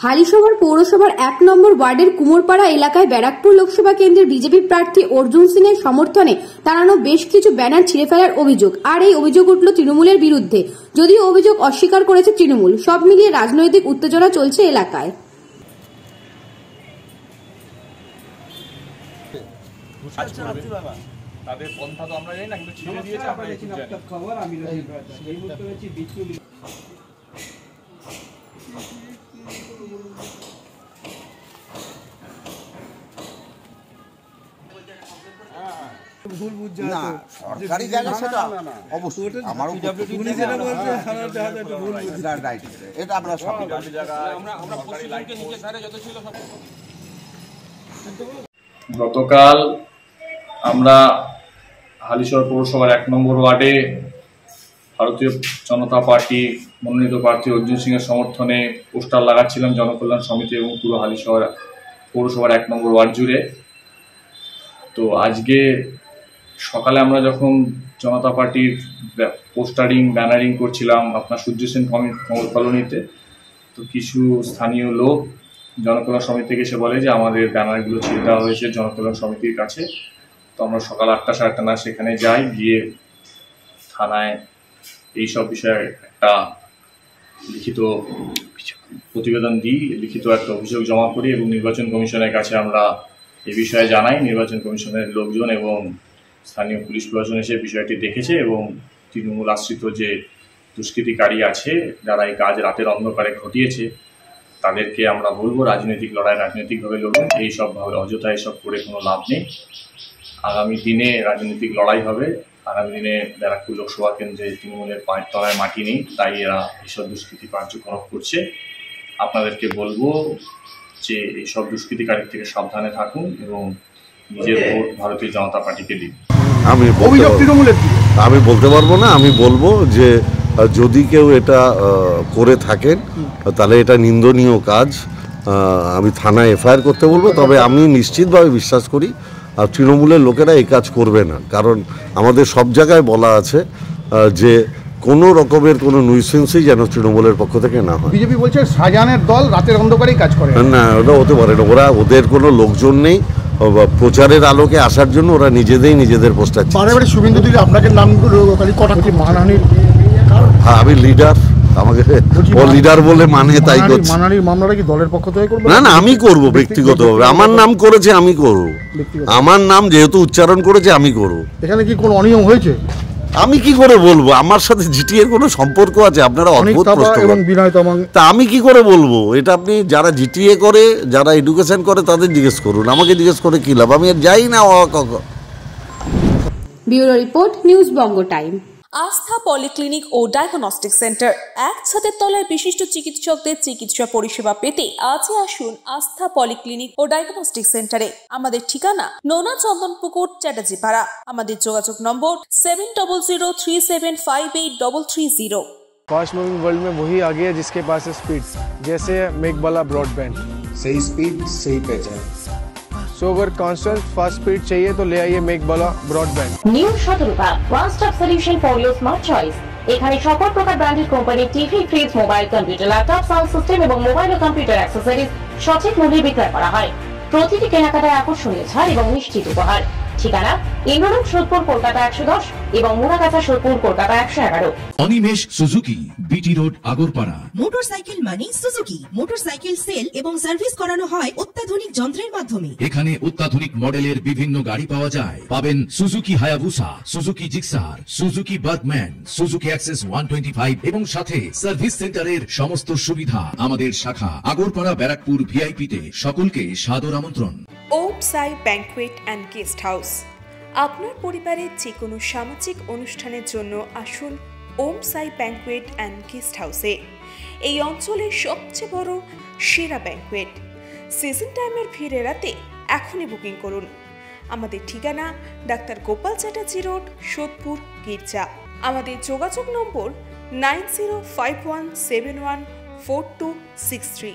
হালিশহর পৌরসভার 1 নম্বর ওয়ার্ডের কুমোরপাড়া এলাকায় ব্যারাকপুর লোকসভা কেন্দ্রের বিজেপি প্রার্থী অর্জুন সিং এর সমর্থনে টানানো বেশ কিছু ব্যানার ছিঁড়ে ফেলার অভিযোগ। আর এই অভিযোগ উঠল তৃণমূলের বিরুদ্ধে, যদিও অভিযোগ অস্বীকার করেছে তৃণমূল। সব মিলিয়ে রাজনৈতিক উত্তেজনা চলছে এলাকায়। তাদের পন্থা তো আমরা জানি না, কিন্তু ছিঁড়ে দিয়েছে আমরা খবর। আমি এই মুহূর্তে রয়েছি বিচ্ছু ভুল বুঝছে না, সরকারি জায়গা সেটা অবশ্যই আমার উনি যেটা বলছে একটু ভুল বুঝছে, রাইট। এটা আমরা সব জায়গা আমরা পশ্চিমবঙ্গের নিচে ধারে যত ছিল সব। গতকাল আমরা হালিশহর পৌরসভার 1 নম্বর ওয়ার্ডে ভারতীয় জনতা পার্টি মনোনীত প্রার্থী অর্জুন সিং এর সমর্থনে পোস্টার লাগাচ্ছিলাম জনকল্যাণ সমিতি এবং পুরো হালিশহর পৌরসভার 1 নম্বর ওয়ার্ড জুড়ে। তো আজকে সকালে আমরা যখন জনতা পার্টির পোস্টারিং ব্যানারিং করছিলাম আপনার সূর্য সেন কলোনিতে, তো কিছু স্থানীয় লোক জনকল্যাণ সমিতি থেকে এসে বলে যে আমাদের ব্যানারগুলো ছিঁড়ে দেওয়া হয়েছে জনকল্যাণ সমিতির কাছে। তো আমরা সকাল 8টা সাড়ে 8টা না সেখানে যাই, গিয়ে থানায় এইসব বিষয়ে একটা লিখিত প্রতিবেদন দিই, লিখিত একটা অভিযোগ জমা করি এবং নির্বাচন কমিশনের কাছে আমরা এই বিষয়ে জানাই। নির্বাচন কমিশনের লোকজন এবং স্থানীয় পুলিশ প্রশাসন এসে বিষয়টি দেখেছে এবং তৃণমূল আশ্রিত যে দুষ্কৃতিকারী আছে যারা এই কাজ রাতের অন্ধকারে ঘটিয়েছে তাদেরকে আমরা বলবো রাজনৈতিক লড়াই রাজনৈতিকভাবে লড়ুন, এইসবভাবে অযথা এসব করে কোনো লাভ নেই। আগামী দিনে রাজনৈতিক লড়াই হবে। আগামী দিনে ব্যারাকপুর লোকসভা কেন্দ্রে তৃণমূলের পায়ের তলায় মাটি নেই, তাই এরা এইসব দুষ্কৃতি কার্যকলাপ করছে। আপনাদেরকে বলবো যে এইসব দুষ্কৃতিকারীর থেকে সাবধানে থাকুন এবং নিজের ভোট ভারতীয় জনতা পার্টিকে দিন। আমি বলতে পারবো না, আমি বলবো যে যদি কেউ এটা করে থাকেন তাহলে এটা নিন্দনীয় কাজ, আমি থানায় এফআইআর করতে বলবো। তবে আমি নিশ্চিতভাবে বিশ্বাস করি আর তৃণমূলের লোকেরা এই কাজ করবে না, কারণ আমাদের সব জায়গায় বলা আছে যে কোনো রকমের কোনো নুইসেন্সই যেন তৃণমূলের পক্ষ থেকে না হয়। বিজেপি বলছে শাহজাহানের দল রাতের অন্ধকারেই কাজ করে না, ওটা হতে পারে না। ওদের কোনো লোকজন নেই প্রচারের আলোকে আসার জন্য, ওরা নিজেদের পোস্টার বারে শুভেন্দু দিদি আপনাকে নাম কটাক্ষ মানহানির। হ্যাঁ, আমি লিডার, আমাকে ও লিডার বলে মানে তাই করছে। মানহানির মামলাটা কি দলের পক্ষ থেকে করবে? না, আমি করব ব্যক্তিগতভাবে। আমার নাম করেছে, আমি করব। আমার নাম যেহেতু উচ্চারণ করেছে আমি করব। এখানে কি কোনো অনিয়ম হয়েছে? আমি কি করে বলবো? আমার সাথে জিটি এর কোনো সম্পর্ক আছে? আপনারা অদ্ভুত প্রশ্ন করেন। তা আমি কি করে বলবো? এটা আপনি যারা জিটিএ করে, যারা এডুকেশন করে তাদের জিজ্ঞেস করুন, আমাকে জিজ্ঞেস করে কি লাভ? আমি আর যাই না। ব্যুরো রিপোর্ট, নিউজ বঙ্গ টাইম। আস্থা পলিক্লিনিক ও ডায়াগনস্টিক সেন্টার, এক ছাদের তলায় বিশিষ্ট চিকিৎসকদের চিকিৎসা পরিষেবা পেতে আজই আসুন আস্থা পলিক্লিনিক ও ডায়াগনস্টিক সেন্টারে। আমাদের ঠিকানা নোনা চন্দনপুকুর, চ্যাটার্জিপাড়া। আমাদের যোগাযোগ নম্বর 7003758330। फास्ट मूविंग वर्ल्ड में वही आगे है जिसके पास है स्पीड, जैसे मेघबाला ब्रॉडबैंड। सही स्पीड सही पहचान। सो अगर कांस्टेंट फास्ट स्पीड चाहिए तो ले आइए Meghbala broadband. New Shatarupa one stop solution for your smart choice. এখানে সকল প্রকার ব্র্যান্ডেড কোম্পানির TV, fridge, mobile, computer, laptop, sound system এবং মোবাইল ও কম্পিউটার অ্যাক্সেসরিজ সঠিক মূল্যে বিক্রয় করা হয়। প্রতিটি কেনাকাটায় আকর্ষণীয় ছাড় এবং নিশ্চিত উপহার। ঠিকানা ইন্দ্রলোক, সোদপুর, কলকাতা 110 এবং Murakacha, Sodpur, Kolkata 111। Animesh Suzuki, BT road, Agarpara. Motorcycle মানে সুজুকি। মোটরসাইকেল সেল এবং সার্ভিস করানো হয় অত্যাধুনিক যন্ত্রের মাধ্যমে। এখানে অত্যাধুনিক মডেলের বিভিন্ন গাড়ি পাওয়া যায়। পাবেন Suzuki Hayabusa, Suzuki Gixxer, Suzuki Bergman, Suzuki access 125 এবং সাথে সার্ভিস সেন্টারের সমস্ত সুবিধা। আমাদের শাখা আগরপাড়া, ব্যারাকপুর ভিআইপি তে। সকলকে সাদর আমন্ত্রণ। ওম সাই ব্যাংকুয়েট অ্যান্ড গেস্ট হাউস। আপনার পরিবারের যে কোনো সামাজিক অনুষ্ঠানের জন্য আসুন ওম সাই ব্যাংকুয়েট অ্যান্ড গেস্ট হাউসে। এই অঞ্চলের সবচেয়ে বড় সেরা ব্যাংকুয়েট। সিজন টাইমের ভিড় এড়াতে এখনই বুকিং করুন। আমাদের ঠিকানা ডাক্তার গোপাল চ্যাটার্জি রোড, সোদপুর, গির্জা। আমাদের যোগাযোগ নম্বর 9051714263।